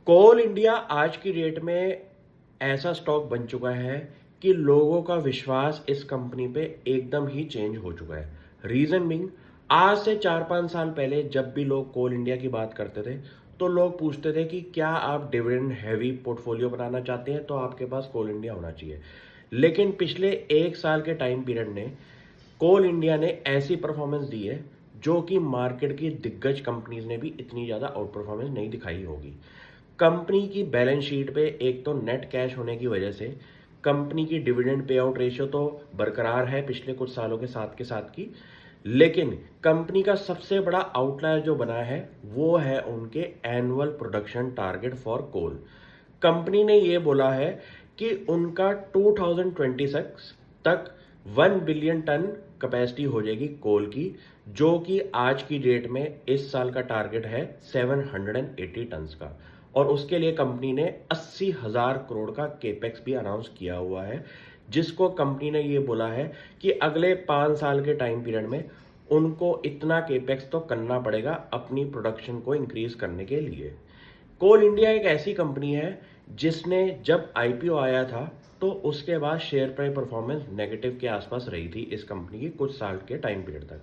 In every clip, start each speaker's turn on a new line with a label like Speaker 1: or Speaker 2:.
Speaker 1: कोल India आज की date में ऐसा स्टॉक बन चुका है कि लोगों का विश्वास इस कंपनी पे एकदम ही चेंज हो चुका है। रीजन बिंग, आज से 4-5 साल पहले जब भी लोग कोल इंडिया की बात करते थे तो लोग पूछते थे कि क्या आप डिविडेंड हैवी पोर्टफोलियो बनाना चाहते हैं तो आपके पास कोल इंडिया होना चाहिए। लेकिन पिछले 1 साल के टाइम पीरियड ने कोल इंडिया ने ऐसी परफॉर्मेंस दी है जो कि मार्केट की दिग्गज कंपनीज ने भी इतनी ज़्यादा आउट परफॉर्मेंस नहीं दिखाई होगी। कंपनी की बैलेंस शीट पे एक तो नेट कैश होने की वजह से कंपनी की डिविडेंड पे आउट रेशियो तो बरकरार है पिछले कुछ सालों के साथ की। लेकिन कंपनी का सबसे बड़ा आउटलायर जो बना है वो है उनके annual production target for coal. Company ने ये बोला है कि उनका 2026 तक 1 बिलियन टन कैपेसिटी हो जाएगी कोल की, जो कि आज की डेट में इस साल का टारगेट है 780 टन का। और उसके लिए कंपनी ने 80,000 करोड़ का केपेक्स भी अनाउंस किया हुआ है, जिसको कंपनी ने ये बोला है कि अगले 5 साल के टाइम पीरियड में उनको इतना केपेक्स तो करना पड़ेगा अपनी प्रोडक्शन को इंक्रीज करने के लिए। कोल इंडिया एक ऐसी कंपनी है जिसने जब आईपीओ आया था तो उसके बाद शेयर प्राइस परफॉर्मेंस नेगेटिव के आसपास रही थी इस कंपनी की कुछ साल के टाइम पीरियड तक।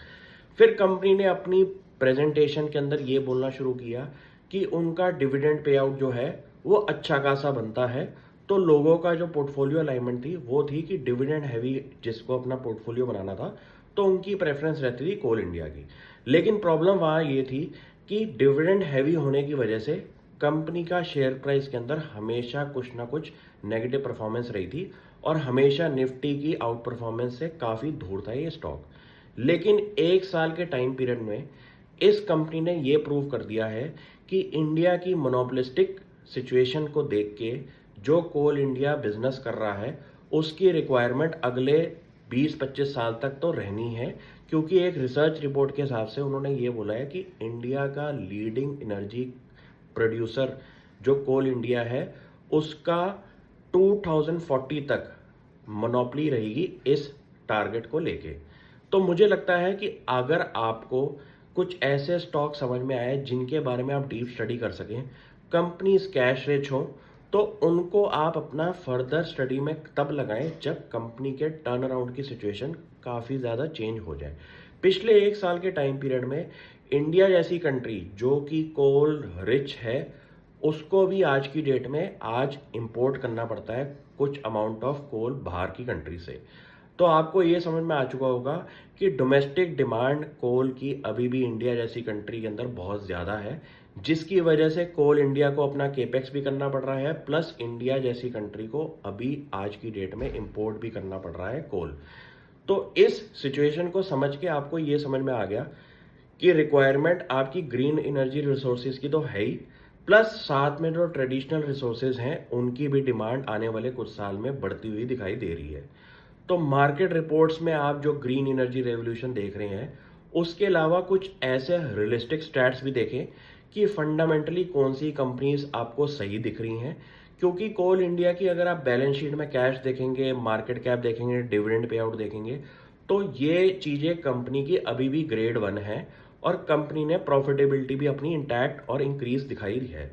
Speaker 1: फिर कंपनी ने अपनी प्रेजेंटेशन के अंदर ये बोलना शुरू किया कि उनका डिविडेंड पे आउट जो है वो अच्छा खासा बनता है। तो लोगों का जो पोर्टफोलियो अलाइनमेंट थी वो थी कि डिविडेंड हैवी जिसको अपना पोर्टफोलियो बनाना था तो उनकी प्रेफरेंस रहती थी कोल इंडिया की। लेकिन प्रॉब्लम वहाँ ये थी कि डिविडेंड हैवी होने की वजह से कंपनी का शेयर प्राइस के अंदर हमेशा कुछ ना कुछ नेगेटिव परफॉर्मेंस रही थी और हमेशा निफ्टी की आउट परफॉर्मेंस से काफ़ी दूर था ये स्टॉक। लेकिन 1 साल के टाइम पीरियड में इस कंपनी ने ये प्रूव कर दिया है कि इंडिया की मोनोपोलिस्टिक सिचुएशन को देख के जो कोल इंडिया बिजनेस कर रहा है उसकी रिक्वायरमेंट अगले 20-25 साल तक तो रहनी है। क्योंकि एक रिसर्च रिपोर्ट के हिसाब से उन्होंने ये बोला है कि इंडिया का लीडिंग एनर्जी प्रोड्यूसर जो कोल इंडिया है उसका 2040 तक मोनोपोली रहेगी इस टारगेट को लेके। तो मुझे लगता है कि अगर आपको कुछ ऐसे स्टॉक समझ में आए जिनके बारे में आप डीप स्टडी कर सकें, कंपनीज कैश रिच हो, तो उनको आप अपना फर्दर स्टडी में तब लगाएं जब कंपनी के टर्न अराउंड की सिचुएशन काफ़ी ज़्यादा चेंज हो जाए। पिछले 1 साल के टाइम पीरियड में इंडिया जैसी कंट्री जो कि कोल रिच है उसको भी आज की डेट में आज इंपोर्ट करना पड़ता है कुछ अमाउंट ऑफ कोल बाहर की कंट्री से। तो आपको ये समझ में आ चुका होगा कि डोमेस्टिक डिमांड कोल की अभी भी इंडिया जैसी कंट्री के अंदर बहुत ज़्यादा है, जिसकी वजह से कोल इंडिया को अपना केपेक्स भी करना पड़ रहा है, प्लस इंडिया जैसी कंट्री को अभी आज की डेट में इंपोर्ट भी करना पड़ रहा है कोल। तो इस सिचुएशन को समझ के आपको ये समझ में आ गया कि रिक्वायरमेंट आपकी ग्रीन एनर्जी रिसोर्सेज की तो है ही, प्लस साथ में जो ट्रेडिशनल रिसोर्सेज हैं उनकी भी डिमांड आने वाले कुछ साल में बढ़ती हुई दिखाई दे रही है। तो मार्केट रिपोर्ट्स में आप जो ग्रीन एनर्जी रेवोल्यूशन देख रहे हैं उसके अलावा कुछ ऐसे रियलिस्टिक स्टैट्स भी देखें कि फंडामेंटली कौन सी कंपनीज आपको सही दिख रही हैं। क्योंकि कोल इंडिया की अगर आप बैलेंस शीट में कैश देखेंगे, मार्केट कैप देखेंगे, डिविडेंड पे आउट देखेंगे तो ये चीज़ें कंपनी की अभी भी ग्रेड 1 है और कंपनी ने प्रॉफिटेबिलिटी भी अपनी इंटैक्ट और इंक्रीज दिखाई है।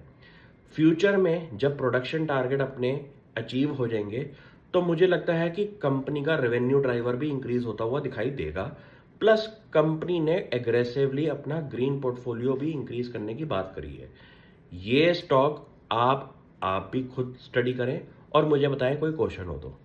Speaker 1: फ्यूचर में जब प्रोडक्शन टारगेट अपने अचीव हो जाएंगे तो मुझे लगता है कि कंपनी का रेवेन्यू ड्राइवर भी इंक्रीज होता हुआ दिखाई देगा। प्लस कंपनी ने एग्रेसिवली अपना ग्रीन पोर्टफोलियो भी इंक्रीज करने की बात करी है। ये स्टॉक आप भी खुद स्टडी करें और मुझे बताएं कोई क्वेश्चन हो तो।